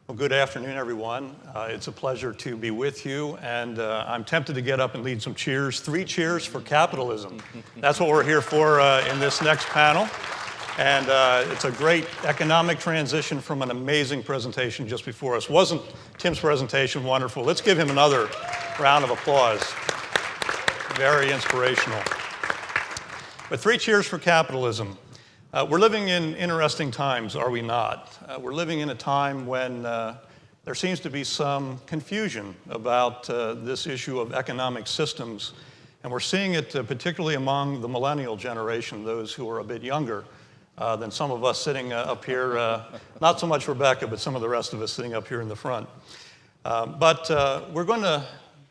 Well, good afternoon, everyone. It's a pleasure to be with you, and I'm tempted to get up and lead some cheers. 3 cheers for capitalism. That's what we're here for in this next panel. And it's a great economic transition from an amazing presentation just before us. Wasn't Tim's presentation wonderful? Let's give him another round of applause. Very inspirational. But 3 cheers for capitalism. We're living in interesting times, are we not? We're living in a time when there seems to be some confusion about this issue of economic systems, and we're seeing it particularly among the millennial generation, those who are a bit younger than some of us sitting up here, not so much Rebekah, but some of the rest of us sitting up here in the front. But we're going to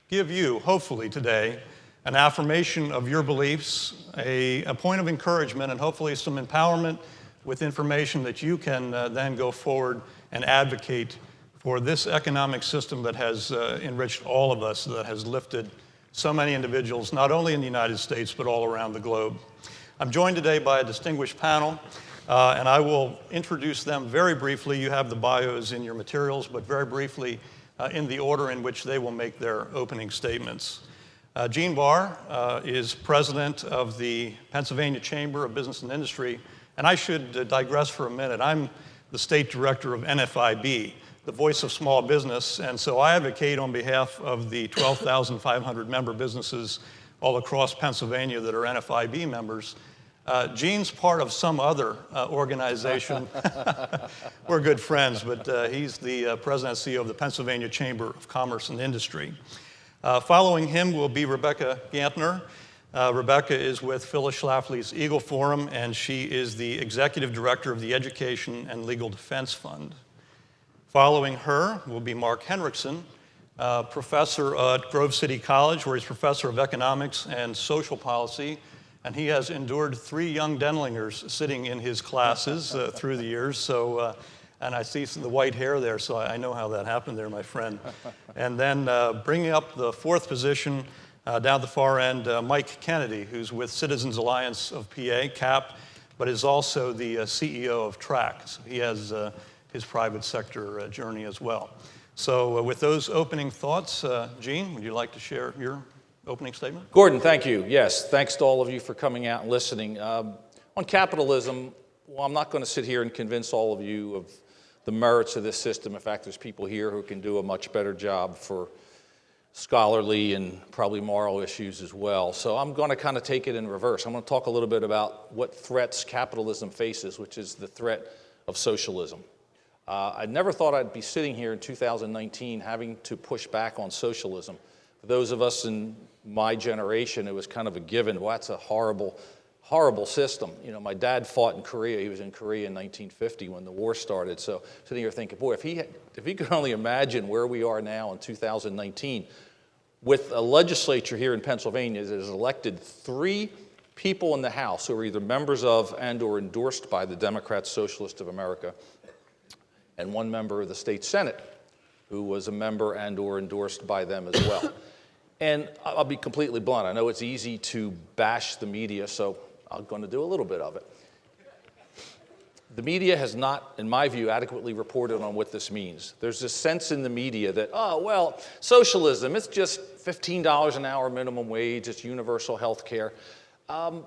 give you, hopefully today, an affirmation of your beliefs, a point of encouragement, and hopefully some empowerment with information that you can then go forward and advocate for this economic system that has enriched all of us, that has lifted so many individuals, not only in the United States, but all around the globe. I'm joined today by a distinguished panel, and I will introduce them very briefly. You have the bios in your materials, but very briefly in the order in which they will make their opening statements. Gene Barr is president of the Pennsylvania Chamber of Business and Industry, and I should digress for a minute. I'm the state director of NFIB, the voice of small business, and so I advocate on behalf of the 12,500 member businesses all across Pennsylvania that are NFIB members. Gene's part of some other organization. We're good friends, but he's the president and CEO of the Pennsylvania Chamber of Commerce and Industry. Following him will be Rebekah Gantner. Rebekah is with Phyllis Schlafly's Eagle Forum, and she is the executive director of the Education and Legal Defense Fund. Following her will be Mark Hendrickson, professor at Grove City College, where he's professor of economics and social policy, and he has endured 3 young Denlingers sitting in his classes through the years. So. And I see the white hair there, so I know how that happened there, my friend. And then bringing up the 4th position down the far end, Mike Kennedy, who's with Citizens Alliance of PA, CAP, but is also the CEO of TRAC. So he has his private sector journey as well. So with those opening thoughts, Gene, would you like to share your opening statement? Gordon, thank you. Yes, thanks to all of you for coming out and listening. On capitalism, well, I'm not going to sit here and convince all of you of the merits of this system. In fact, there's people here who can do a much better job for scholarly and probably moral issues as well. So I'm going to kind of take it in reverse. I'm going to talk a little bit about what threats capitalism faces, which is the threat of socialism. I never thought I'd be sitting here in 2019 having to push back on socialism. For those of us in my generation, it was kind of a given. Well, that's a horrible system. You know, my dad fought in Korea. He was in Korea in 1950 when the war started. So sitting here thinking, boy, if he could only imagine where we are now in 2019, with a legislature here in Pennsylvania that has elected 3 people in the House who are either members of and or endorsed by the Democrat Socialists of America, and 1 member of the state Senate who was a member and or endorsed by them as well. And I'll be completely blunt. I know it's easy to bash the media, so I'm going to do a little bit of it. The media has not, in my view, adequately reported on what this means. There's this sense in the media that, oh, well, socialism, it's just $15 an hour minimum wage, it's universal health care. Go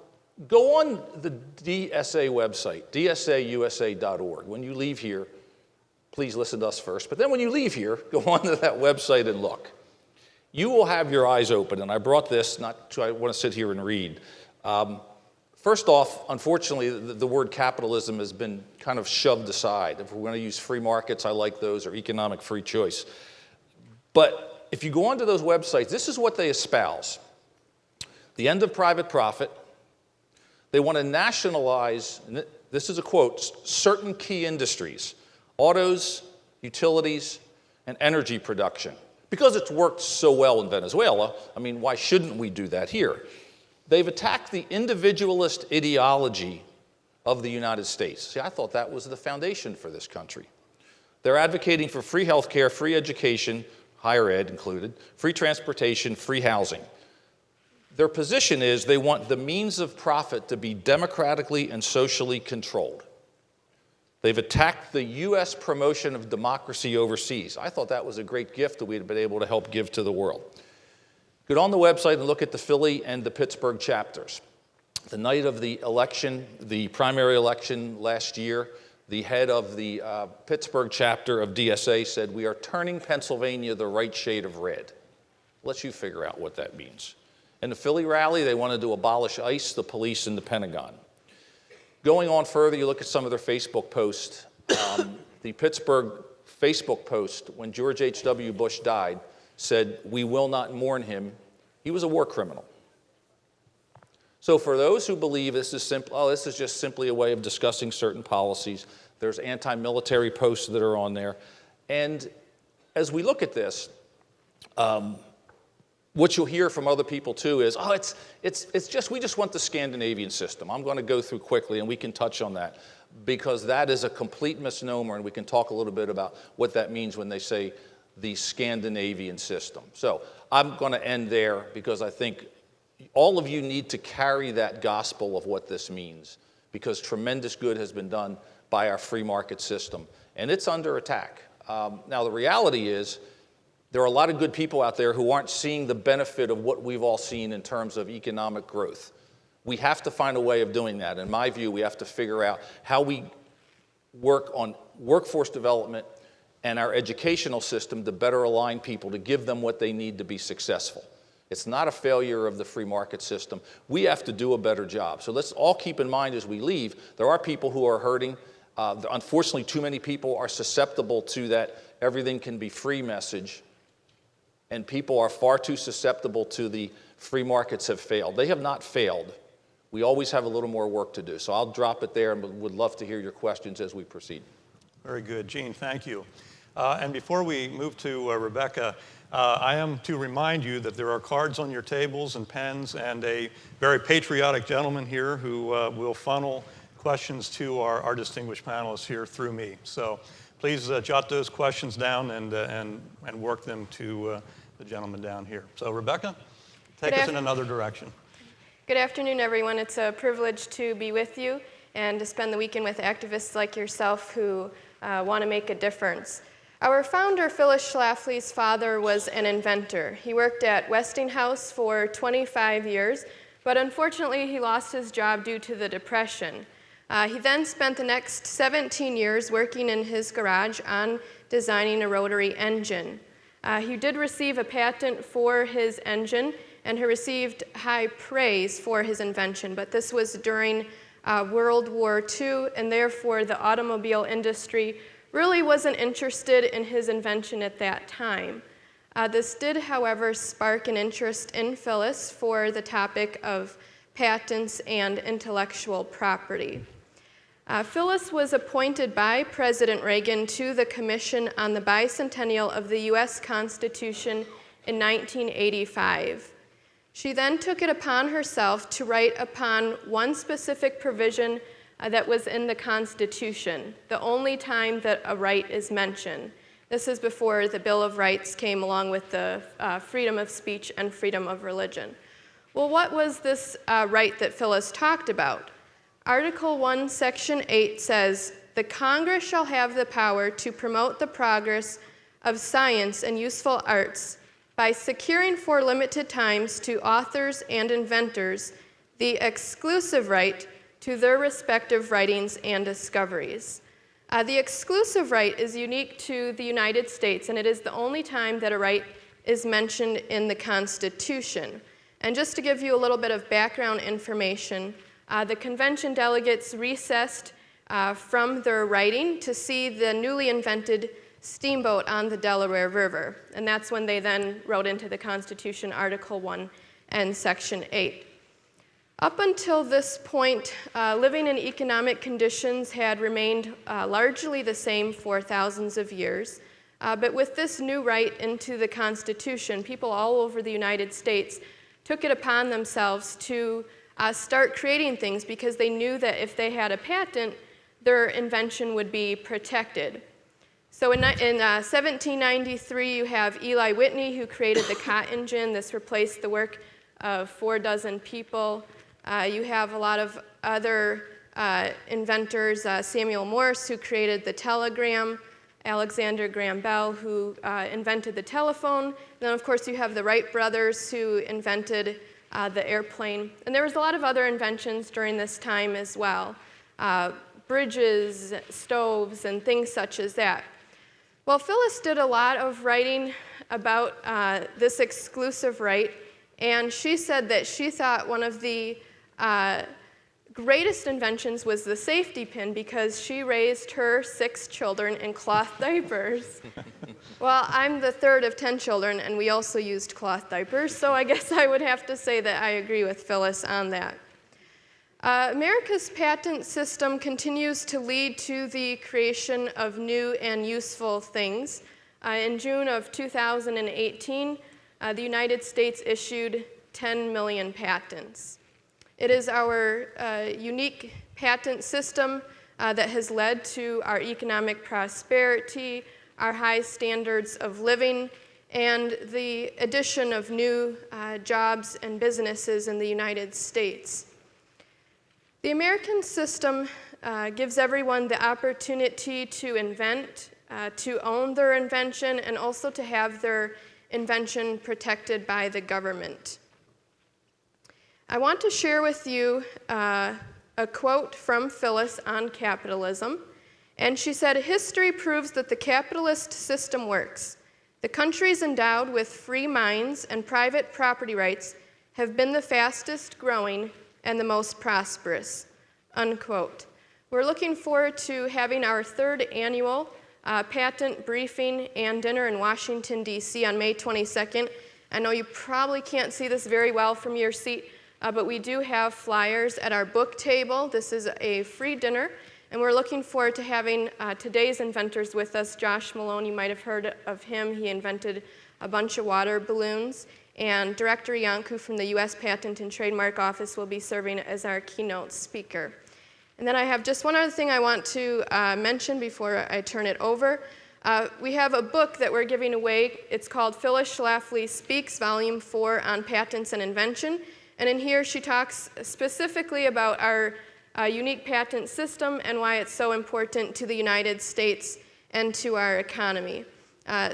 on the DSA website, dsausa.org. When you leave here, please listen to us first, but then when you leave here, go on to that website and look. You will have your eyes open, and I brought this, not to, I want to sit here and read. First off, unfortunately, the word capitalism has been kind of shoved aside. If we're going to use free markets, I like those, or economic free choice. But if you go onto those websites, this is what they espouse. The end of private profit. They want to nationalize, and this is a quote, certain key industries, autos, utilities, and energy production. Because it's worked so well in Venezuela, I mean, why shouldn't we do that here? They've attacked the individualist ideology of the United States. See, I thought that was the foundation for this country. They're advocating for free health care, free education, higher ed included, free transportation, free housing. Their position is they want the means of profit to be democratically and socially controlled. They've attacked the U.S. promotion of democracy overseas. I thought that was a great gift that we'd been able to help give to the world. Get on the website and look at the Philly and the Pittsburgh chapters. The night of the election, the primary election last year, the head of the Pittsburgh chapter of DSA said, "We are turning Pennsylvania the right shade of red." Let you figure out what that means. In the Philly rally, they wanted to abolish ICE, the police, and the Pentagon. Going on further, you look at some of their Facebook posts. The Pittsburgh Facebook post, when George H.W. Bush died, said, "We will not mourn him. He was a war criminal." So for those who believe this is this is just simply a way of discussing certain policies, there's anti-military posts that are on there. And as we look at this, what you'll hear from other people too is, we just want the Scandinavian system. I'm going to go through quickly, and we can touch on that, because that is a complete misnomer, and we can talk a little bit about what that means when they say the Scandinavian system. So I'm going to end there, because I think all of you need to carry that gospel of what this means, because tremendous good has been done by our free market system, and it's under attack. Now, the reality is there are a lot of good people out there who aren't seeing the benefit of what we've all seen in terms of economic growth. We have to find a way of doing that. In my view, we have to figure out how we work on workforce development and our educational system to better align people, to give them what they need to be successful. It's not a failure of the free market system. We have to do a better job. So let's all keep in mind as we leave, there are people who are hurting. Unfortunately, too many people are susceptible to that everything can be free message. And people are far too susceptible to the free markets have failed. They have not failed. We always have a little more work to do. So I'll drop it there, and would love to hear your questions as we proceed. Very good. Gene, thank you. And before we move to Rebekah, I am to remind you that there are cards on your tables and pens, and a very patriotic gentleman here who will funnel questions to our distinguished panelists here through me. So please jot those questions down and work them to the gentleman down here. So Rebekah, take us in another direction. Good afternoon, everyone. It's a privilege to be with you and to spend the weekend with activists like yourself who want to make a difference. Our founder, Phyllis Schlafly's father, was an inventor. He worked at Westinghouse for 25 years, but unfortunately he lost his job due to the Depression. He then spent the next 17 years working in his garage on designing a rotary engine. He did receive a patent for his engine, and he received high praise for his invention, but this was during World War II, and therefore the automobile industry really wasn't interested in his invention at that time. This did, however, spark an interest in Phyllis for the topic of patents and intellectual property. Phyllis was appointed by President Reagan to the Commission on the Bicentennial of the U.S. Constitution in 1985. She then took it upon herself to write upon one specific provision that was in the Constitution, the only time that a right is mentioned. This is before the Bill of Rights came along with the freedom of speech and freedom of religion. Well, what was this right that Phyllis talked about? Article 1, Section 8 says, "The Congress shall have the power to promote the progress of science and useful arts by securing for limited times to authors and inventors the exclusive right to their respective writings and discoveries." The exclusive right is unique to the United States, and it is the only time that a right is mentioned in the Constitution. And just to give you a little bit of background information, the convention delegates recessed from their writing to see the newly invented steamboat on the Delaware River, and that's when they then wrote into the Constitution Article 1 and Section 8. Up until this point, living and economic conditions had remained largely the same for thousands of years. But with this new right into the Constitution, people all over the United States took it upon themselves to start creating things because they knew that if they had a patent, their invention would be protected. So in 1793, you have Eli Whitney, who created the cotton gin. This replaced the work of 4 dozen people. You have a lot of other inventors, Samuel Morse, who created the telegram, Alexander Graham Bell, who invented the telephone. And then, of course, you have the Wright brothers, who invented the airplane. And there was a lot of other inventions during this time as well. Bridges, stoves, and things such as that. Well, Phyllis did a lot of writing about this exclusive right, and she said that she thought one of the greatest inventions was the safety pin, because she raised her 6 children in cloth diapers. Well, I'm the third of 10 children, and we also used cloth diapers, so I guess I would have to say that I agree with Phyllis on that. America's patent system continues to lead to the creation of new and useful things. In June of 2018, the United States issued 10 million patents. It is our unique patent system that has led to our economic prosperity, our high standards of living, and the addition of new jobs and businesses in the United States. The American system gives everyone the opportunity to invent, to own their invention, and also to have their invention protected by the government. I want to share with you a quote from Phyllis on capitalism. And she said, "History proves that the capitalist system works. The countries endowed with free minds and private property rights have been the fastest growing and the most prosperous," unquote. We're looking forward to having our 3rd annual patent briefing and dinner in Washington, D.C. on May 22nd. I know you probably can't see this very well from your seat, but we do have flyers at our book table. This is a free dinner, and we're looking forward to having today's inventors with us. Josh Malone, you might have heard of him. He invented a bunch of water balloons. And Director Yanku from the U.S. Patent and Trademark Office will be serving as our keynote speaker. And then I have just one other thing I want to mention before I turn it over. We have a book that we're giving away. It's called Phyllis Schlafly Speaks, Volume 4 on Patents and Invention. And in here she talks specifically about our unique patent system and why it's so important to the United States and to our economy.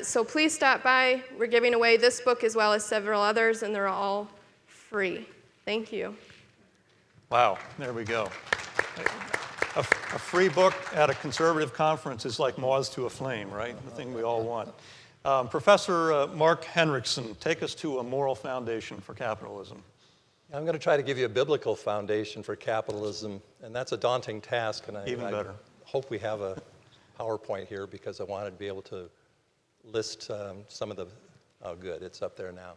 So please stop by. We're giving away this book as well as several others, and they're all free. Thank you. Wow, there we go. A free book at a conservative conference is like moths to a flame, right? The thing we all want. Professor Mark Hendrickson, take us to a moral foundation for capitalism. I'm going to try to give you a biblical foundation for capitalism, and that's a daunting task. And I hope we have a PowerPoint here, because I wanted to be able to list some of the, oh good, it's up there now.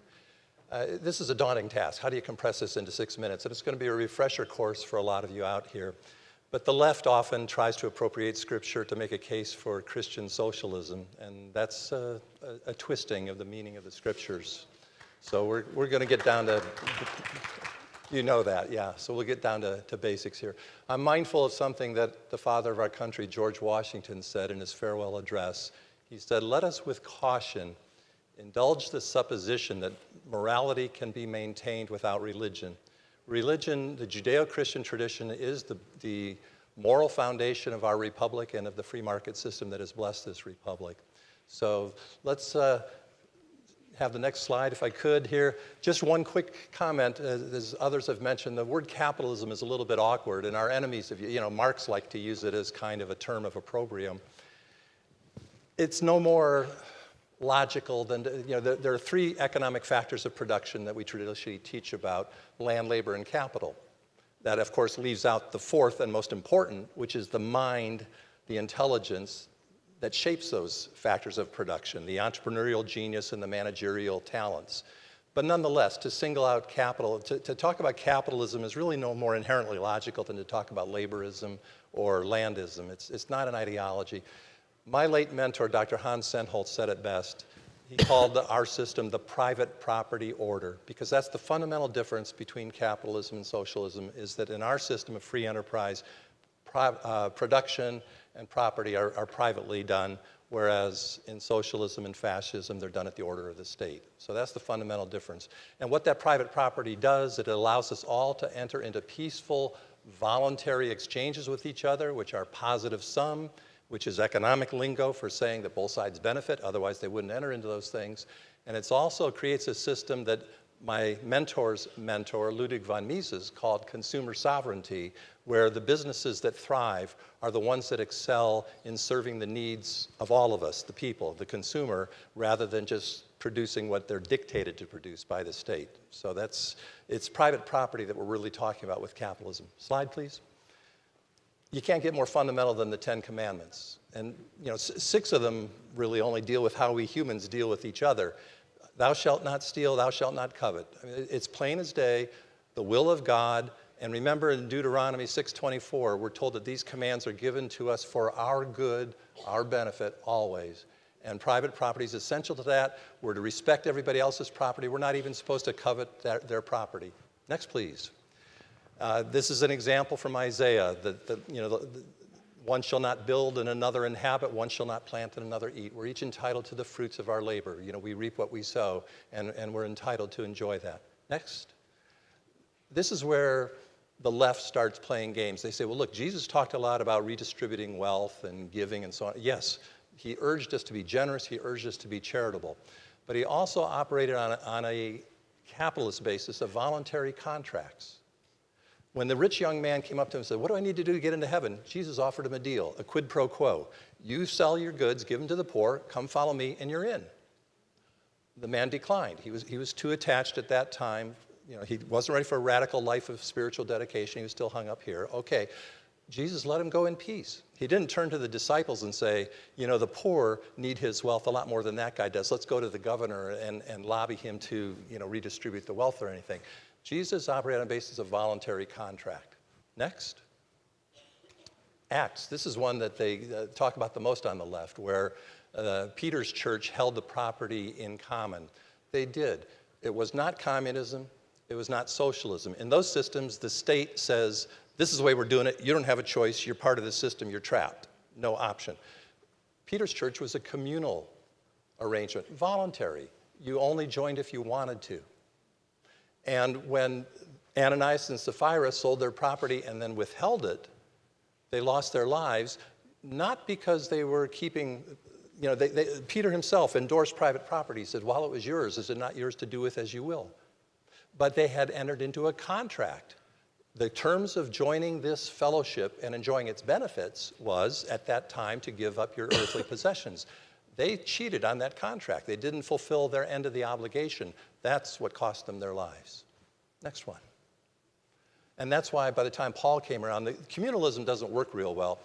This is a daunting task. How do you compress this into 6 minutes? And it's going to be a refresher course for a lot of you out here. But the left often tries to appropriate scripture to make a case for Christian socialism, and that's a twisting of the meaning of the scriptures. So we're going to get down to, you know that, yeah. So we'll get down to basics here. I'm mindful of something that the father of our country, George Washington, said in his farewell address. He said, "Let us with caution indulge the supposition that morality can be maintained without religion. Religion, the Judeo-Christian tradition, is the moral foundation of our republic and of the free market system that has blessed this republic." So let's have the next slide, if I could, here. Just one quick comment, as others have mentioned, the word capitalism is a little bit awkward, and our enemies, Marx liked to use it as kind of a term of opprobrium. It's no more logical than, there are 3 economic factors of production that we traditionally teach about: land, labor, and capital. That, of course, leaves out the 4th and most important, which is the mind, the intelligence that shapes those factors of production, the entrepreneurial genius and the managerial talents. But nonetheless, to single out capital, to talk about capitalism is really no more inherently logical than to talk about laborism or landism. It's not an ideology. My late mentor, Dr. Hans Sennholz, said it best. He called our system the private property order, because that's the fundamental difference between capitalism and socialism, is that in our system of free enterprise, production and property are privately done, whereas in socialism and fascism, they're done at the order of the state. So that's the fundamental difference. And what that private property does, it allows us all to enter into peaceful voluntary exchanges with each other, which are positive sum, which is economic lingo for saying that both sides benefit, otherwise they wouldn't enter into those things. And it also creates a system that my mentor's mentor, Ludwig von Mises, called consumer sovereignty, where the businesses that thrive are the ones that excel in serving the needs of all of us, the people, the consumer, rather than just producing what they're dictated to produce by the state. So it's private property that we're really talking about with capitalism. Slide, please. You can't get more fundamental than the 10 Commandments. And 6 of them really only deal with how we humans deal with each other. Thou shalt not steal, thou shalt not covet. I mean, it's plain as day, the will of God. And remember in Deuteronomy 6:24, we're told that these commands are given to us for our good, our benefit, always. And private property is essential to that. We're to respect everybody else's property. We're not even supposed to covet their property. Next, please. This is an example from Isaiah. One shall not build and another inhabit, one shall not plant and another eat. We're each entitled to the fruits of our labor. We reap what we sow, and we're entitled to enjoy that. Next. This is where the left starts playing games. They say, well, look, Jesus talked a lot about redistributing wealth and giving and so on. Yes, he urged us to be generous, he urged us to be charitable. But he also operated on a capitalist basis of voluntary contracts. When the rich young man came up to him and said, what do I need to do to get into heaven? Jesus offered him a deal, a quid pro quo. You sell your goods, give them to the poor, come follow me, and you're in. The man declined. He was too attached at that time. He wasn't ready for a radical life of spiritual dedication. He was still hung up here. Okay, Jesus let him go in peace. He didn't turn to the disciples and say, the poor need his wealth a lot more than that guy does. Let's go to the governor and lobby him to, redistribute the wealth or anything. Jesus operated on the basis of voluntary contract. Next. Acts. This is one that they talk about the most on the left, where Peter's church held the property in common. They did. It was not communism. It was not socialism. In those systems, the state says, this is the way we're doing it. You don't have a choice. You're part of the system. You're trapped. No option. Peter's church was a communal arrangement, voluntary. You only joined if you wanted to. And when Ananias and Sapphira sold their property and then withheld it, they lost their lives, not because they were keeping, Peter himself endorsed private property. He said, while it was yours, is it not yours to do with as you will? But they had entered into a contract. The terms of joining this fellowship and enjoying its benefits was, at that time, to give up your earthly possessions. They cheated on that contract. They didn't fulfill their end of the obligation. That's what cost them their lives. Next one. And that's why by the time Paul came around, communalism doesn't work real well.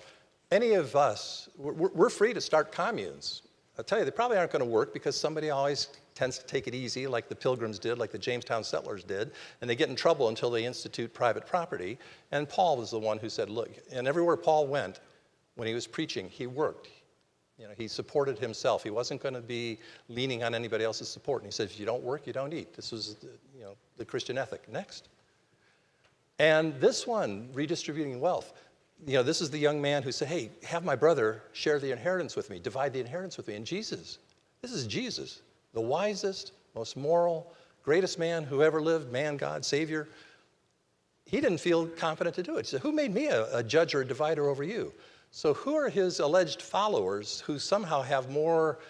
Any of us, we're free to start communes. I'll tell you, they probably aren't going to work because somebody always tends to take it easy, like the Pilgrims did, like the Jamestown settlers did, and they get in trouble until they institute private property. And Paul was the one who said, look, and everywhere Paul went, when he was preaching, he worked. He supported himself. He wasn't going to be leaning on anybody else's support. And he said, if you don't work, you don't eat. This was, the Christian ethic. Next. And this one, redistributing wealth. This is the young man who said, hey, have my brother share the inheritance with me, divide the inheritance with me. And this is Jesus, the wisest, most moral, greatest man who ever lived, man, God, Savior. He didn't feel confident to do it. He said, who made me a judge or a divider over you? So who are his alleged followers who somehow have more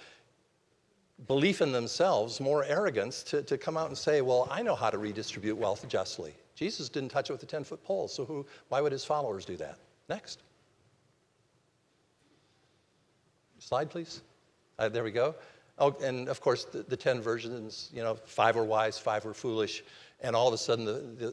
belief in themselves, more arrogance to come out and say, well, I know how to redistribute wealth justly. Jesus didn't touch it with a 10-foot pole, so why would his followers do that? Next. Slide, please. There we go. Oh, and of course, the 10 versions, 5 were wise, 5 were foolish, and all of a sudden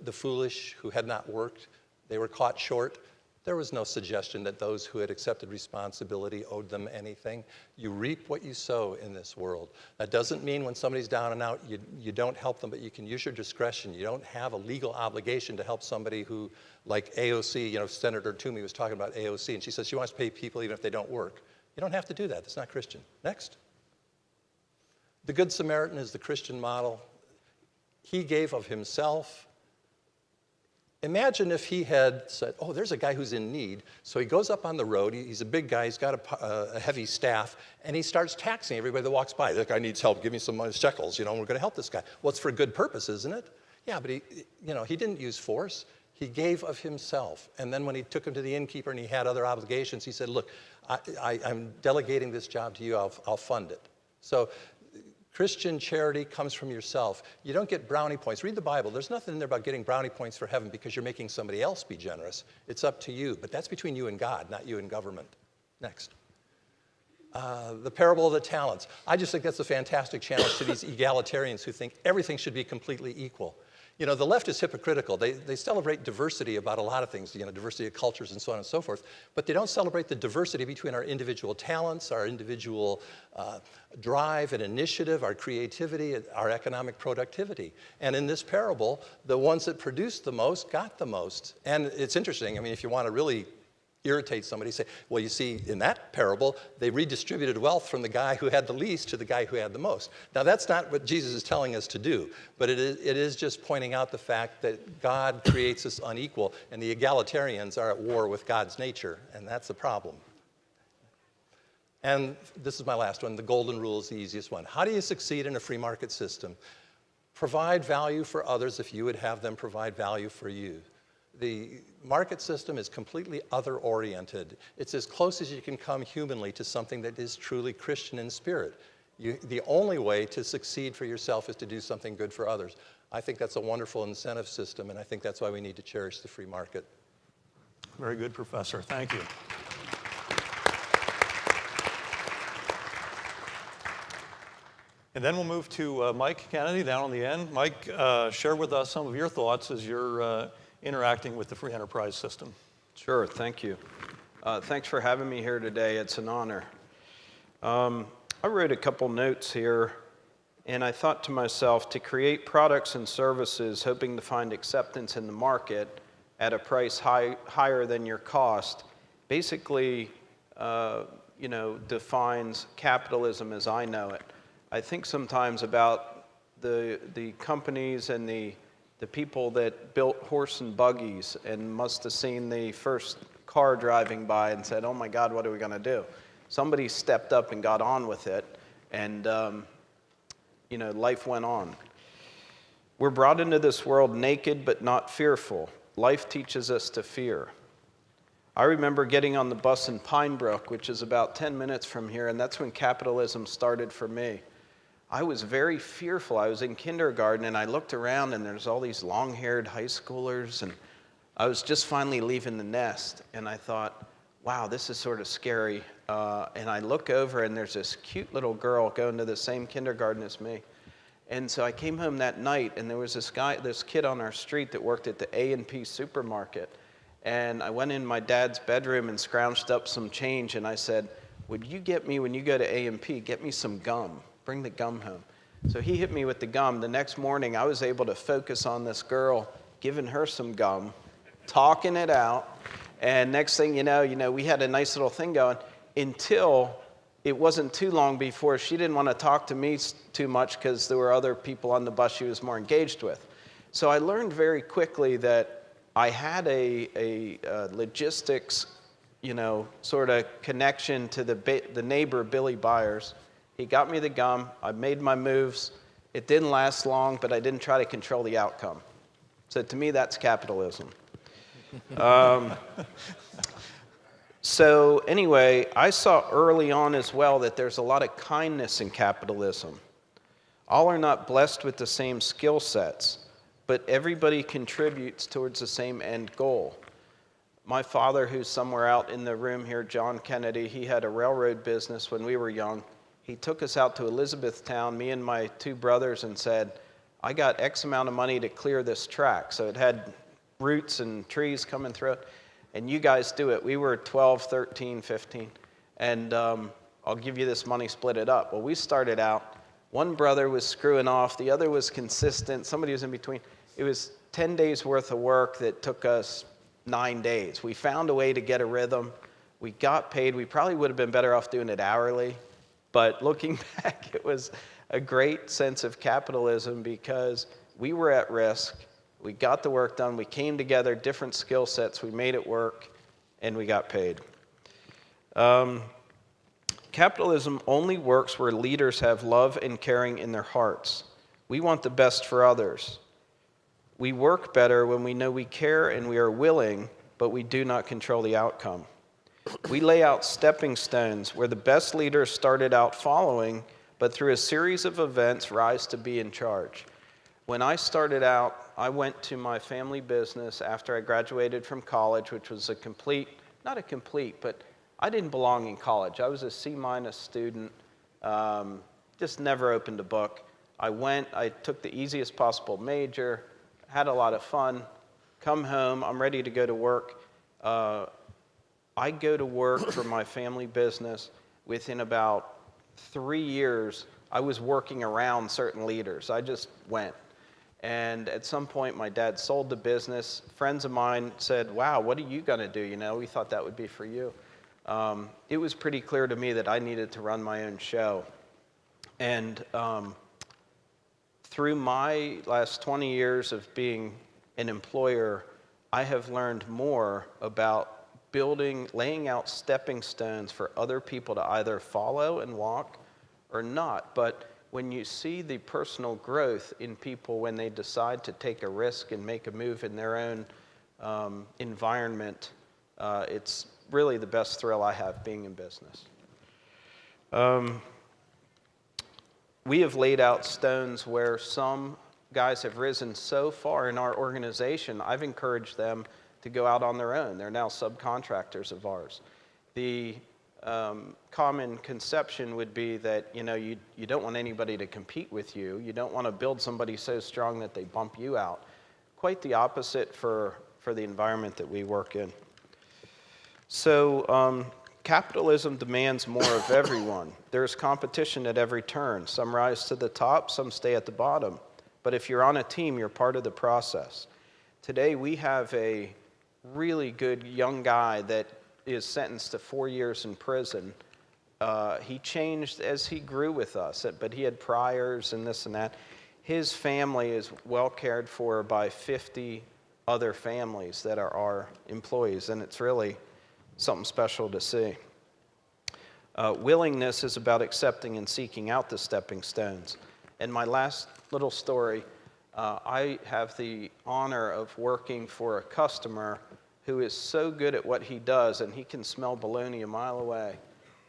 the foolish who had not worked, they were caught short. There was no suggestion that those who had accepted responsibility owed them anything. You reap what you sow in this world. That doesn't mean when somebody's down and out, you don't help them, but you can use your discretion. You don't have a legal obligation to help somebody who, like AOC, Senator Toomey was talking about AOC, and she says she wants to pay people even if they don't work. You don't have to do that. That's not Christian. Next. The Good Samaritan is the Christian model. He gave of himself. Imagine if he had said, oh, there's a guy who's in need. So he goes up on the road. He's a big guy. He's got a heavy staff. And he starts taxing everybody that walks by. That guy needs help. Give me some shekels. We're going to help this guy. Well, it's for a good purpose, isn't it? Yeah, but he didn't use force. He gave of himself. And then when he took him to the innkeeper and he had other obligations, he said, look, I'm delegating this job to you, I'll fund it. So Christian charity comes from yourself. You don't get brownie points. Read the Bible. There's nothing in there about getting brownie points for heaven because you're making somebody else be generous. It's up to you. But that's between you and God, not you and government. Next. The parable of the talents. I just think that's a fantastic challenge to these egalitarians who think everything should be completely equal. You know, the left is hypocritical. They celebrate diversity about a lot of things, you know, diversity of cultures and so on and so forth, but they don't celebrate the diversity between our individual talents, our individual drive and initiative, our creativity, our economic productivity. And in this parable, the ones that produced the most got the most. And it's interesting, I mean, if you want to really irritate somebody, say, well, you see, in that parable, they redistributed wealth from the guy who had the least to the guy who had the most. Now, that's not what Jesus is telling us to do, but it is just pointing out the fact that God creates us unequal, and the egalitarians are at war with God's nature, and that's the problem. And this is my last one. The golden rule is the easiest one. How do you succeed in a free market system? Provide value for others if you would have them provide value for you. The market system is completely other-oriented. It's as close as you can come humanly to something that is truly Christian in spirit. The only way to succeed for yourself is to do something good for others. I think that's a wonderful incentive system, and I think that's why we need to cherish the free market. Very good, Professor. Thank you. And then we'll move to Mike Kennedy down on the end. Mike, share with us some of your thoughts as you're interacting with the free enterprise system. Sure, thank you. Thanks for having me here today. It's an honor. I wrote a couple notes here, and I thought to myself, to create products and services hoping to find acceptance in the market at a price higher than your cost basically defines capitalism as I know it. I think sometimes about the companies and the people that built horse and buggies and must have seen the first car driving by and said, oh my God, what are we going to do? Somebody stepped up and got on with it, and life went on. We're brought into this world naked but not fearful. Life teaches us to fear. I remember getting on the bus in Pine Brook, which is about 10 minutes from here, and that's when capitalism started for me. I was very fearful. I was in kindergarten, and I looked around, and there's all these long-haired high schoolers, and I was just finally leaving the nest, and I thought, wow, this is sort of scary. And I look over, and there's this cute little girl going to the same kindergarten as me. And so I came home that night, and there was this kid on our street that worked at the A&P supermarket. And I went in my dad's bedroom and scrounged up some change, and I said, would you get me, when you go to A&P, get me some gum? Bring the gum home. So he hit me with the gum. The next morning, I was able to focus on this girl, giving her some gum, talking it out. And next thing you know, we had a nice little thing going until it wasn't too long before she didn't want to talk to me too much because there were other people on the bus she was more engaged with. So I learned very quickly that I had a logistics, sort of connection to the neighbor, Billy Byers. He got me the gum. I made my moves. It didn't last long, but I didn't try to control the outcome. So to me, that's capitalism. So anyway, I saw early on as well that there's a lot of kindness in capitalism. All are not blessed with the same skill sets, but everybody contributes towards the same end goal. My father, who's somewhere out in the room here, John Kennedy, he had a railroad business when we were young. He took us out to Elizabethtown, me and my two brothers, and said, I got X amount of money to clear this track. So it had roots and trees coming through it, and you guys do it. We were 12, 13, 15, and I'll give you this money, split it up. Well, we started out, one brother was screwing off, the other was consistent, somebody was in between. It was 10 days worth of work that took us 9 days. We found a way to get a rhythm. We got paid. We probably would have been better off doing it hourly. But looking back, it was a great sense of capitalism because we were at risk. We got the work done. We came together, different skill sets. We made it work, and we got paid. Capitalism only works where leaders have love and caring in their hearts. We want the best for others. We work better when we know we care and we are willing, but we do not control the outcome. We lay out stepping stones where the best leaders started out following, but through a series of events rise to be in charge. When I started out, I went to my family business after I graduated from college, which was not a complete, but I didn't belong in college. I was a C- student, just never opened a book. I took the easiest possible major, had a lot of fun, come home, I'm ready to go to work. I go to work for my family business. Within about 3 years, I was working around certain leaders. I just went. And at some point, my dad sold the business. Friends of mine said, wow, what are you going to do? You know, we thought that would be for you. It was pretty clear to me that I needed to run my own show. And through my last 20 years of being an employer, I have learned more about laying out stepping stones for other people to either follow and walk or not. But when you see the personal growth in people when they decide to take a risk and make a move in their own environment, it's really the best thrill I have being in business. We have laid out stones where some guys have risen so far in our organization, I've encouraged them to go out on their own. They're now subcontractors of ours. The common conception would be that you don't want anybody to compete with you. You don't want to build somebody so strong that they bump you out. Quite the opposite for the environment that we work in. So capitalism demands more of everyone. There's competition at every turn. Some rise to the top, some stay at the bottom. But if you're on a team, you're part of the process. Today we have a really good young guy that is sentenced to 4 years in prison. He changed as he grew with us, but he had priors and this and that. His family is well cared for by 50 other families that are our employees, and it's really something special to see. Willingness is about accepting and seeking out the stepping stones. And my last little story, I have the honor of working for a customer who is so good at what he does, and he can smell bologna a mile away,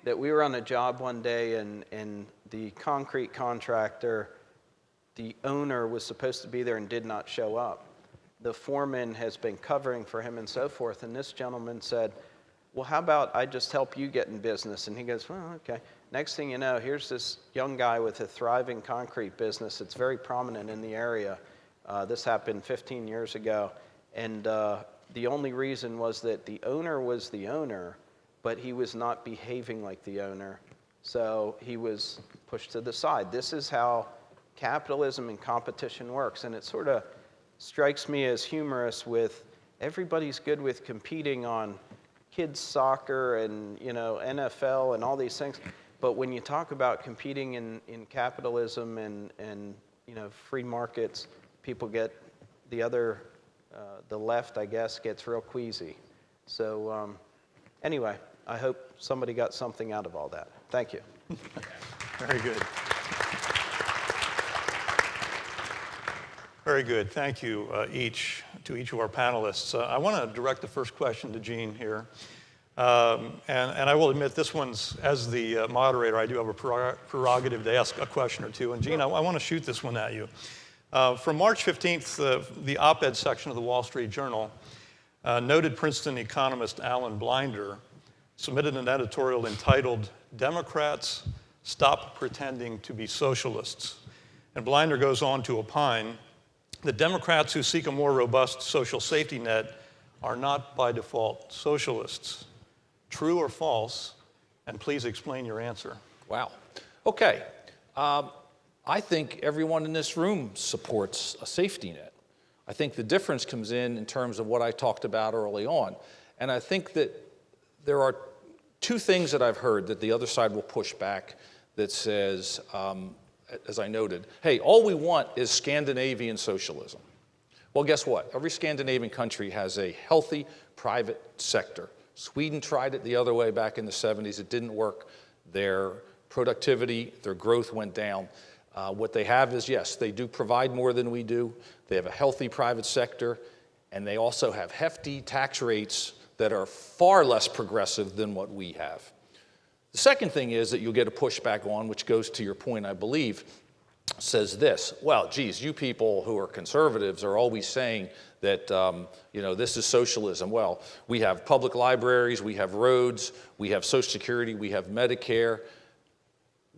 that we were on a job one day, and the concrete contractor, the owner was supposed to be there and did not show up. The foreman has been covering for him and so forth, and this gentleman said, well, how about I just help you get in business? And he goes, well, okay. Next thing you know, here's this young guy with a thriving concrete business. It's very prominent in the area. This happened 15 years ago. And the only reason was that the owner was the owner, but he was not behaving like the owner. So he was pushed to the side. This is how capitalism and competition works. And it sort of strikes me as humorous with everybody's good with competing on kids soccer and NFL and all these things. But when you talk about competing in capitalism and free markets, people get the left, I guess, gets real queasy. So anyway, I hope somebody got something out of all that. Thank you. Very good. Very good. Thank you to each of our panelists. I want to direct the first question to Gene here. And I will admit this one's, as the moderator, I do have a prerogative to ask a question or two. And Gene, I want to shoot this one at you. From March 15th, the op-ed section of the Wall Street Journal, noted Princeton economist Alan Blinder submitted an editorial entitled, "Democrats, Stop Pretending to be Socialists." And Blinder goes on to opine that Democrats who seek a more robust social safety net are not by default socialists. True or false? And please explain your answer. Wow. Okay. I think everyone in this room supports a safety net. I think the difference comes in terms of what I talked about early on. And I think that there are two things that I've heard that the other side will push back that says, as I noted, hey, all we want is Scandinavian socialism. Well, guess what? Every Scandinavian country has a healthy private sector. Sweden tried it the other way back in the 70s. It didn't work. Their productivity, their growth went down. What they have is, yes, they do provide more than we do. They have a healthy private sector, and they also have hefty tax rates that are far less progressive than what we have. The second thing is that you'll get a pushback on, which goes to your point, I believe, says this: well, geez, you people who are conservatives are always saying that this is socialism. Well, we have public libraries, we have roads, we have Social Security, we have Medicare.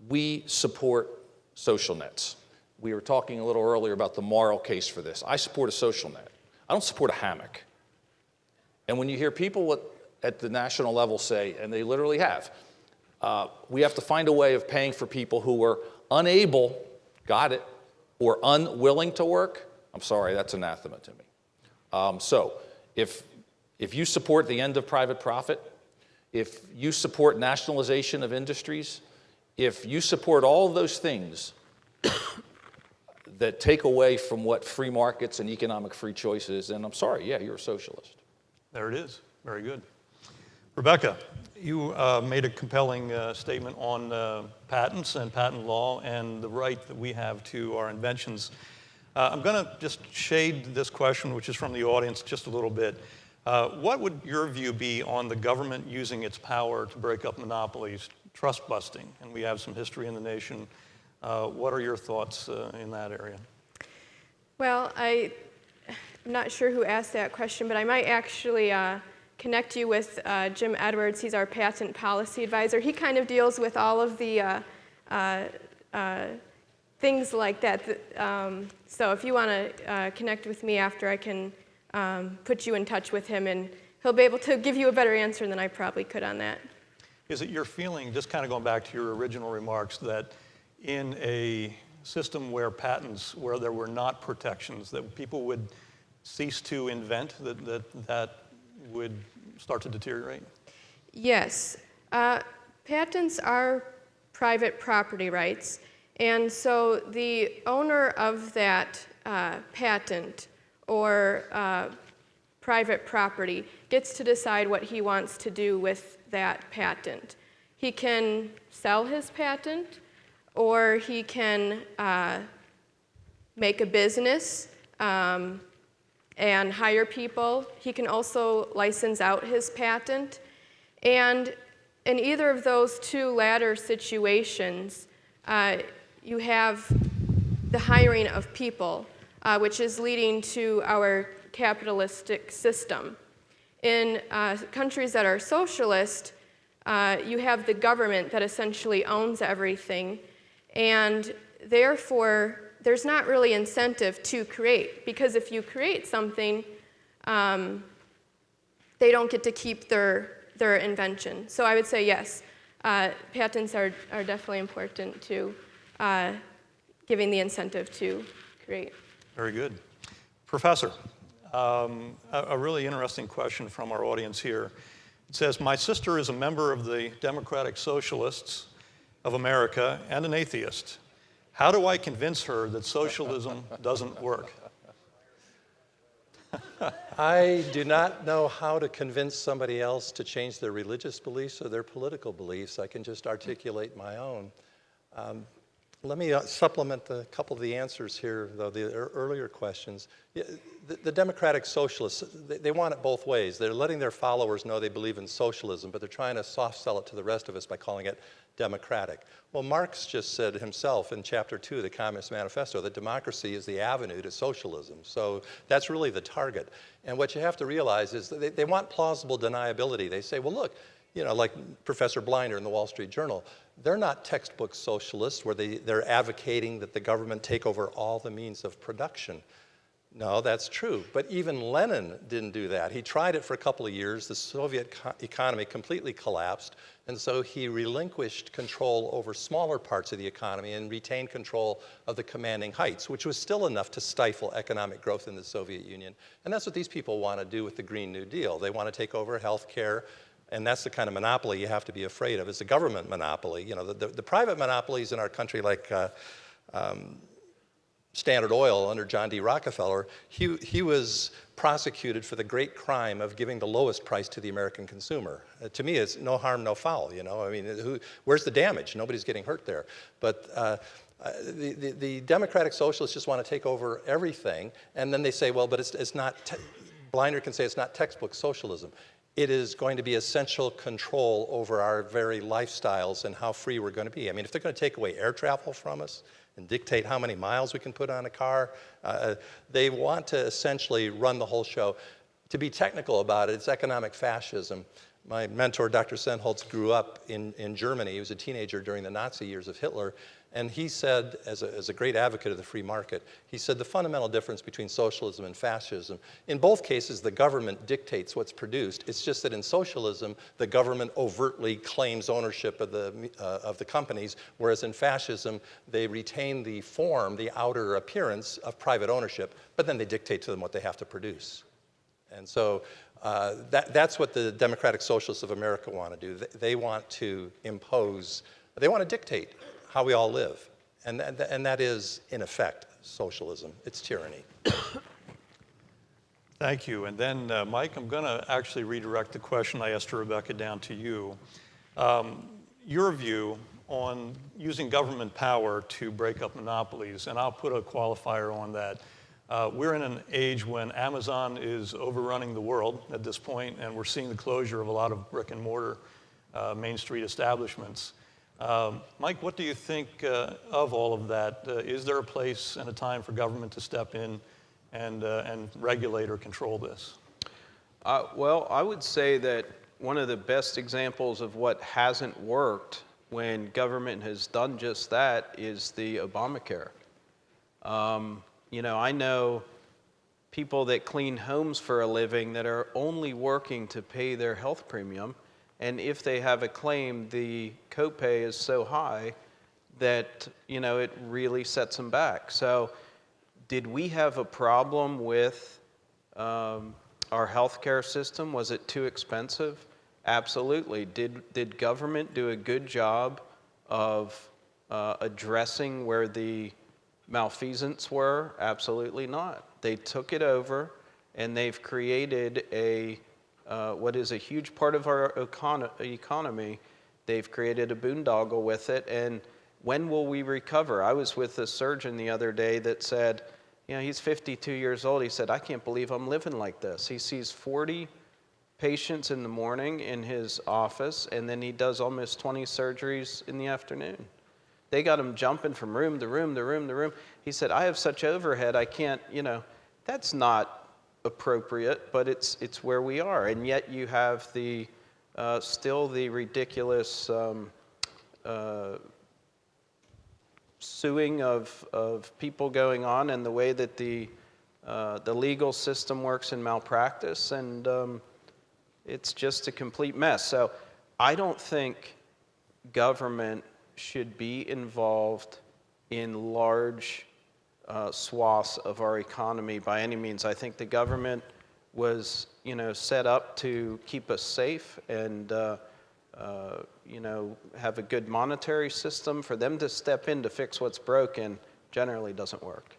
We support social nets. We were talking a little earlier about the moral case for this. I support a social net. I don't support a hammock. And when you hear people at the national level say, and they literally have, we have to find a way of paying for people who are unable, got it, or unwilling to work, I'm sorry, that's anathema to me. So if you support the end of private profit, if you support nationalization of industries, if you support all of those things that take away from what free markets and economic free choice is, then I'm sorry, yeah, you're a socialist. There it is. Very good. Rebekah, you made a compelling statement on patents and patent law and the right that we have to our inventions. I'm going to just shade this question, which is from the audience, just a little bit. What would your view be on the government using its power to break up monopolies, trust busting? And we have some history in the nation. What are your thoughts in that area? Well, I'm not sure who asked that question, but I might actually connect you with Jim Edwards. He's our patent policy advisor. He kind of deals with all of the things like that. So if you want to connect with me after, I can put you in touch with him, and he'll be able to give you a better answer than I probably could on that. Is it your feeling, just kind of going back to your original remarks, that in a system where patents, where there were not protections, that people would cease to invent, that would start to deteriorate? Yes. Patents are private property rights, and so the owner of that patent or private property gets to decide what he wants to do with that patent. He can sell his patent, or he can make a business and hire people. He can also license out his patent. And in either of those two latter situations, you have the hiring of people, which is leading to our capitalistic system. In countries that are socialist, you have the government that essentially owns everything, and therefore there's not really incentive to create, because if you create something, they don't get to keep their invention. So I would say yes, patents are definitely important to giving the incentive to create. Very good. Professor, a really interesting question from our audience here. It says, my sister is a member of the Democratic Socialists of America and an atheist. How do I convince her that socialism doesn't work? I do not know how to convince somebody else to change their religious beliefs or their political beliefs. I can just articulate my own. Let me supplement a couple of the answers here, though, the earlier questions. The Democratic Socialists, they want it both ways. They're letting their followers know they believe in socialism, but they're trying to soft sell it to the rest of us by calling it democratic. Well, Marx just said himself in Chapter 2 of the Communist Manifesto that democracy is the avenue to socialism. So that's really the target. And what you have to realize is that they want plausible deniability. They say, well, look, you know, like Professor Blinder in the Wall Street Journal, they're not textbook socialists where they're advocating that the government take over all the means of production. No, that's true. But even Lenin didn't do that. He tried it for a couple of years. The Soviet economy completely collapsed, and so he relinquished control over smaller parts of the economy and retained control of the commanding heights, which was still enough to stifle economic growth in the Soviet Union. And that's what these people want to do with the Green New Deal. They want to take over health care. And that's the kind of monopoly you have to be afraid of. It's a government monopoly. You know, the private monopolies in our country, like Standard Oil under John D. Rockefeller, he was prosecuted for the great crime of giving the lowest price to the American consumer. To me, it's no harm, no foul. You know, I mean, where's the damage? Nobody's getting hurt there. But The democratic socialists just want to take over everything, and then they say, well, but it's not, Blinder can say it's not textbook socialism. It is going to be essential control over our very lifestyles and how free we're going to be. I mean, if they're going to take away air travel from us and dictate how many miles we can put on a car, they want to essentially run the whole show. To be technical about it, it's economic fascism. My mentor, Dr. Sennholz, grew up in Germany. He was a teenager during the Nazi years of Hitler. And he said, as a great advocate of the free market, he said the fundamental difference between socialism and fascism, in both cases, the government dictates what's produced. It's just that in socialism, the government overtly claims ownership of the companies, whereas in fascism, they retain the form, the outer appearance of private ownership, but then they dictate to them what they have to produce. And so that's what the democratic socialists of America want to do. They want to impose, they want to dictate how we all live. And that is, in effect, socialism. It's tyranny. Thank you. And then, Mike, I'm going to actually redirect the question I asked Rebekah down to you. Your view on using government power to break up monopolies, and I'll put a qualifier on that. We're in an age when Amazon is overrunning the world at this point, and we're seeing the closure of a lot of brick and mortar Main Street establishments. Mike, what do you think of all of that? Is there a place and a time for government to step in and regulate or control this? Well, I would say that one of the best examples of what hasn't worked when government has done just that is the Obamacare. You know, I know people that clean homes for a living that are only working to pay their health premium. And if they have a claim, the copay is so high that, you know, it really sets them back. So did we have a problem with our healthcare system? Was it too expensive? Absolutely. Did government do a good job of addressing where the malfeasance were? Absolutely not. They took it over, and they've created what is a huge part of our economy. They've created a boondoggle with it, and when will we recover? I was with a surgeon the other day that said, you know, he's 52 years old. He said, I can't believe I'm living like this. He sees 40 patients in the morning in his office, and then he does almost 20 surgeries in the afternoon. They got him jumping from room to room to room to room. He said, I have such overhead, I can't, you know, that's not appropriate, but it's where we are. And yet you have the still the ridiculous suing of people going on, and the way that the legal system works in malpractice, and it's just a complete mess. So I don't think government should be involved in large swaths of our economy by any means. I think the government was, you know, set up to keep us safe and, you know, have a good monetary system. For them to step in to fix what's broken generally doesn't work.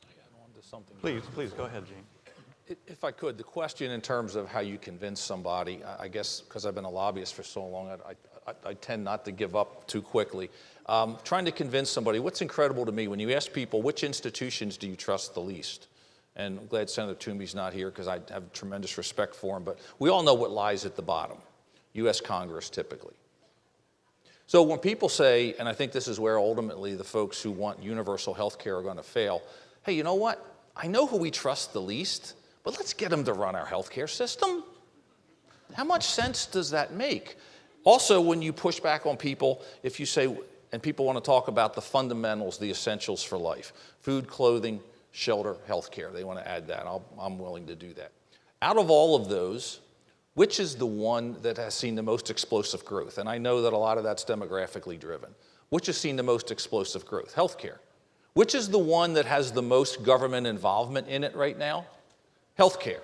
I got on to something. Please go ahead, Gene. If I could, the question in terms of how you convince somebody, I guess because I've been a lobbyist for so long, I tend not to give up too quickly. Trying to convince somebody, what's incredible to me, when you ask people, which institutions do you trust the least? And I'm glad Senator Toomey's not here because I have tremendous respect for him, but we all know what lies at the bottom, U.S. Congress typically. So when people say, and I think this is where ultimately the folks who want universal health care are going to fail, hey, you know what? I know who we trust the least, but let's get them to run our health care system. How much sense does that make? Also, when you push back on people, if you say, and people want to talk about the fundamentals, the essentials for life, food, clothing, shelter, health care, they want to add that. I'm willing to do that. Out of all of those, which is the one that has seen the most explosive growth? And I know that a lot of that's demographically driven. Which has seen the most explosive growth? Health care. Which is the one that has the most government involvement in it right now? Health care.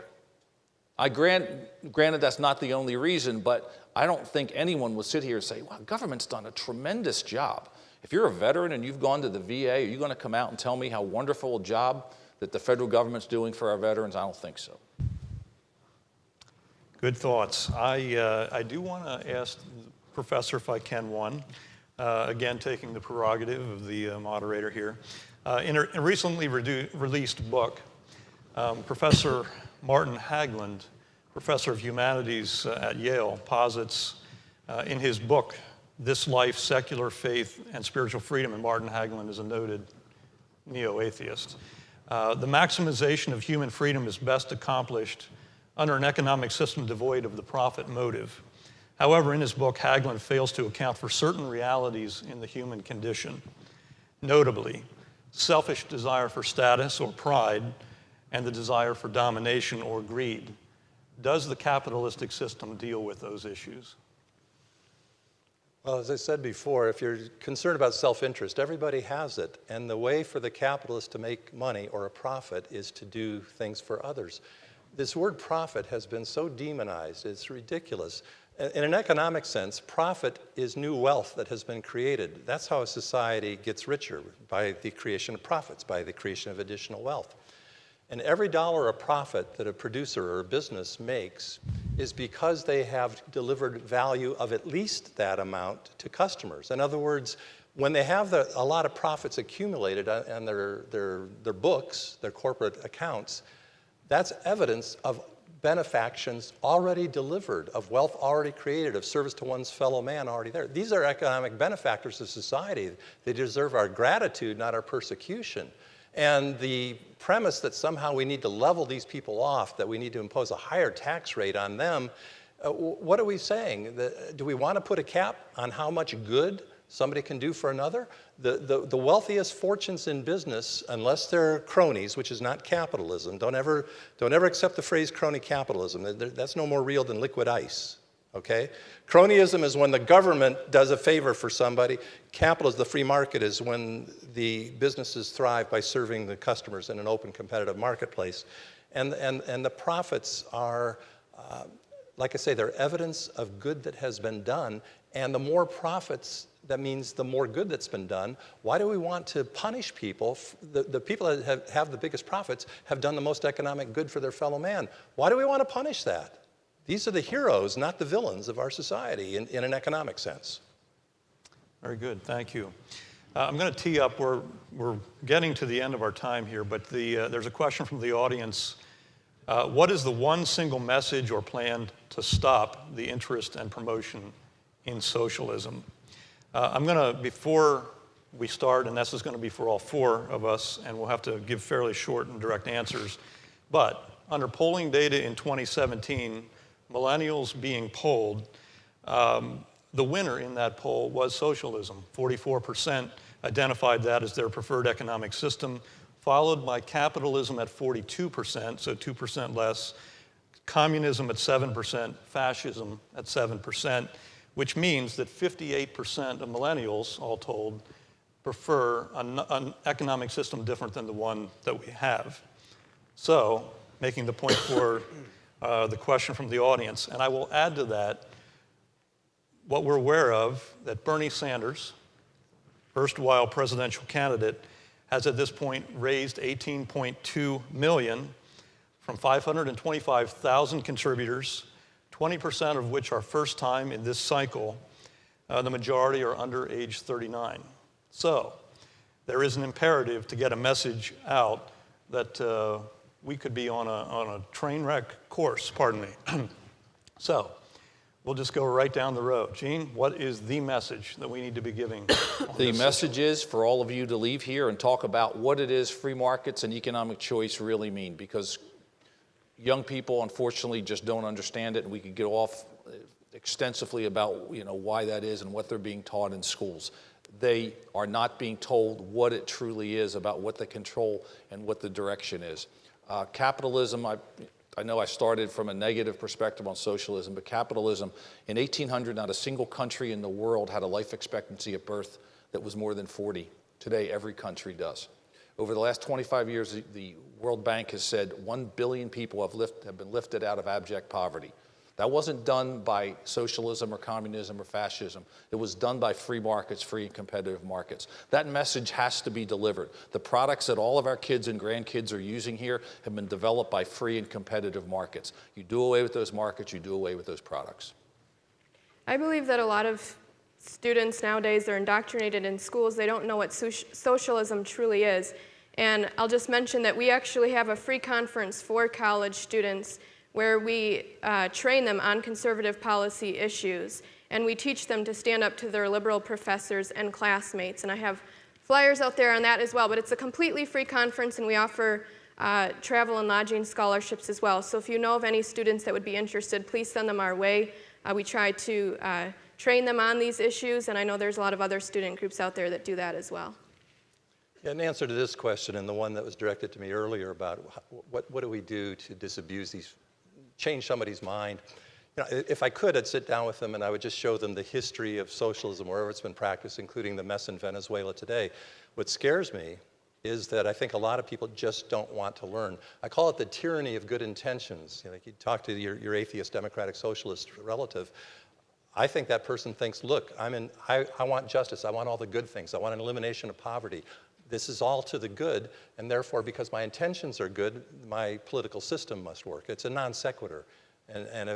Granted, that's not the only reason, but I don't think anyone would sit here and say, wow, government's done a tremendous job. If you're a veteran and you've gone to the VA, are you going to come out and tell me how wonderful a job that the federal government's doing for our veterans? I don't think so. Good thoughts. I do want to ask the professor, if I can, one. again taking the prerogative of the moderator here. In a recently released book, Professor Martin Hagland, professor of humanities at Yale, posits in his book, This Life, Secular Faith and Spiritual Freedom, and Martin Hagland is a noted neo-atheist. The maximization of human freedom is best accomplished under an economic system devoid of the profit motive. However, in his book, Hagland fails to account for certain realities in the human condition, notably selfish desire for status or pride and the desire for domination or greed. Does the capitalistic system deal with those issues? Well, as I said before, if you're concerned about self-interest, everybody has it. And the way for the capitalist to make money or a profit is to do things for others. This word profit has been so demonized, it's ridiculous. In an economic sense, profit is new wealth that has been created. That's how a society gets richer, by the creation of profits, by the creation of additional wealth. And every dollar of profit that a producer or a business makes is because they have delivered value of at least that amount to customers. In other words, when they have a lot of profits accumulated on their books, their corporate accounts, that's evidence of benefactions already delivered, of wealth already created, of service to one's fellow man already there. These are economic benefactors of society. They deserve our gratitude, not our persecution. And the premise that somehow we need to level these people off, that we need to impose a higher tax rate on them, what are we saying? Do we want to put a cap on how much good somebody can do for another? The wealthiest fortunes in business, unless they're cronies, which is not capitalism, don't ever accept the phrase crony capitalism. That's no more real than liquid ice, okay? Cronyism is when the government does a favor for somebody. Capitalism, the free market, is when the businesses thrive by serving the customers in an open competitive marketplace. And the profits are, like I say, they're evidence of good that has been done. And the more profits, that means the more good that's been done. Why do we want to punish people? The people that have the biggest profits have done the most economic good for their fellow man. Why do we want to punish that? These are the heroes, not the villains of our society in an economic sense. Very good, thank you. I'm going to tee up, we're getting to the end of our time here, but there's a question from the audience. What is the one single message or plan to stop the interest and promotion in socialism? I'm going to, before we start, and this is going to be for all four of us, and we'll have to give fairly short and direct answers, but under polling data in 2017, millennials being polled, the winner in that poll was socialism. 44% identified that as their preferred economic system, followed by capitalism at 42%, so 2% less, communism at 7%, fascism at 7%, which means that 58% of millennials, all told, prefer an economic system different than the one that we have. So, making the point for the question from the audience, and I will add to that what we're aware of, that Bernie Sanders, erstwhile presidential candidate, has at this point raised $18.2 million from 525,000 contributors, 20% of which are first time in this cycle. The majority are under age 39. So there is an imperative to get a message out that we could be on a train wreck course, pardon me. So we'll just go right down the road. Gene, what is the message that we need to be giving? The message is for all of you to leave here and talk about what it is free markets and economic choice really mean, because young people, unfortunately, just don't understand it, and we could get off extensively about why that is and what they're being taught in schools. They are not being told what it truly is, about what the control and what the direction is. Capitalism, I know I started from a negative perspective on socialism, but capitalism, in 1800, not a single country in the world had a life expectancy at birth that was more than 40. Today, every country does. Over the last 25 years, the World Bank has said 1 billion people have been lifted out of abject poverty. That wasn't done by socialism or communism or fascism. It was done by free markets, free and competitive markets. That message has to be delivered. The products that all of our kids and grandkids are using here have been developed by free and competitive markets. You do away with those markets, you do away with those products. I believe that a lot of students nowadays are indoctrinated in schools. They don't know what socialism truly is. And I'll just mention that we actually have a free conference for college students where we train them on conservative policy issues. And we teach them to stand up to their liberal professors and classmates. And I have flyers out there on that as well. But it's a completely free conference, and we offer travel and lodging scholarships as well. So if you know of any students that would be interested, please send them our way. We try to train them on these issues, and I know there's a lot of other student groups out there that do that as well. Yeah, in answer to this question, and the one that was directed to me earlier about what do we do to disabuse these, change somebody's mind, you know, if I could, I'd sit down with them and I would just show them the history of socialism wherever it's been practiced, including the mess in Venezuela today. What scares me is that I think a lot of people just don't want to learn. I call it the tyranny of good intentions. You know, like you talk to your atheist, democratic, socialist relative, I think that person thinks, look, I want justice, I want all the good things, I want an elimination of poverty. This is all to the good, and therefore, because my intentions are good, my political system must work. It's a non sequitur. And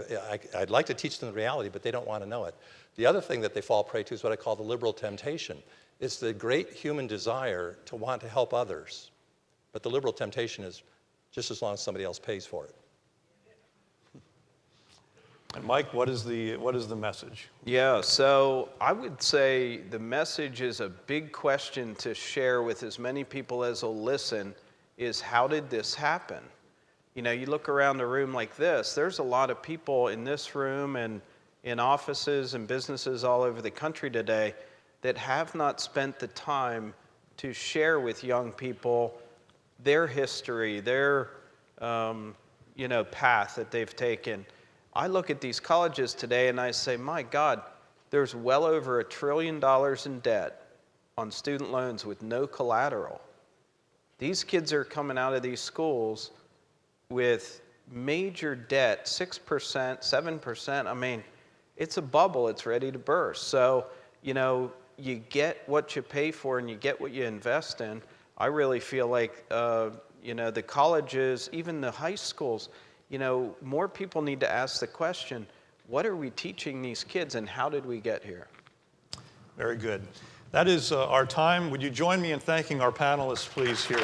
I'd like to teach them the reality, but they don't want to know it. The other thing that they fall prey to is what I call the liberal temptation. It's the great human desire to want to help others. But the liberal temptation is just as long as somebody else pays for it. And Mike, what is the message? Yeah, so I would say the message is a big question to share with as many people as will listen is, how did this happen? You know, you look around the room like this, there's a lot of people in this room and in offices and businesses all over the country today that have not spent the time to share with young people their history, their path that they've taken. I look at these colleges today and I say, my God, there's well over $1 trillion in debt on student loans with no collateral. These kids are coming out of these schools with major debt, 6%, 7%. I mean, it's a bubble, it's ready to burst. So, you know, you get what you pay for and you get what you invest in. I really feel like, the colleges, even the high schools, you know, more people need to ask the question, what are we teaching these kids and how did we get here? Very good. That is our time. Would you join me in thanking our panelists, please, here?